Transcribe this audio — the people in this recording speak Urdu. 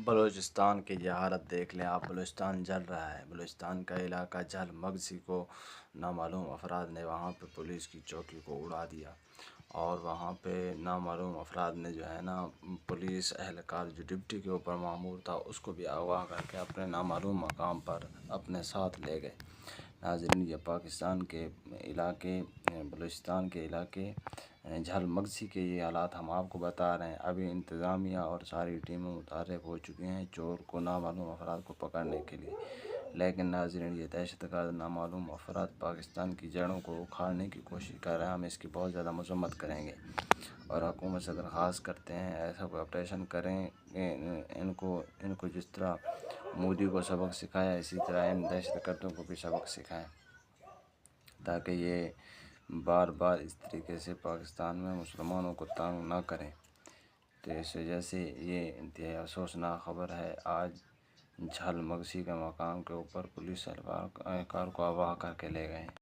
بلوچستان کی یہ حالت دیکھ لیں آپ، بلوچستان جل رہا ہے۔ بلوچستان کا علاقہ جل مغزی کو نامعلوم افراد نے وہاں پہ پولیس کی چوکی کو اڑا دیا، اور وہاں پہ نامعلوم افراد نے جو ہے نا پولیس اہلکار جو ڈپٹی کے اوپر مامور تھا اس کو بھی اغوا کر کے اپنے نامعلوم مقام پر اپنے ساتھ لے گئے۔ ناظرین، یہ پاکستان کے علاقے، بلوچستان کے علاقے جھل مغزی کے یہ حالات ہم آپ کو بتا رہے ہیں۔ ابھی انتظامیہ اور ساری ٹیمیں متحرک ہو چکی ہیں چور کو، نامعلوم افراد کو پکڑنے کے لیے، لیکن ناظرین یہ دہشت گرد نامعلوم افراد پاکستان کی جڑوں کو اکھاڑنے کی کوشش کر رہے ہیں۔ ہم اس کی بہت زیادہ مذمت کریں گے اور حکومت سے درخواست کرتے ہیں ایسا کوئی آپریشن کریں، ان کو جس طرح مودی کو سبق سکھایا اسی طرح ان دہشت گردوں کو بھی سبق سکھائیں، تاکہ یہ بار بار اس طریقے سے پاکستان میں مسلمانوں کو تنگ نہ کریں۔ تو اس وجہ سے یہ انتہائی افسوسناک خبر ہے۔ آج جھل مغزی کے مقام کے اوپر پولیس اہلکار کو اغوا کر کے لے گئے۔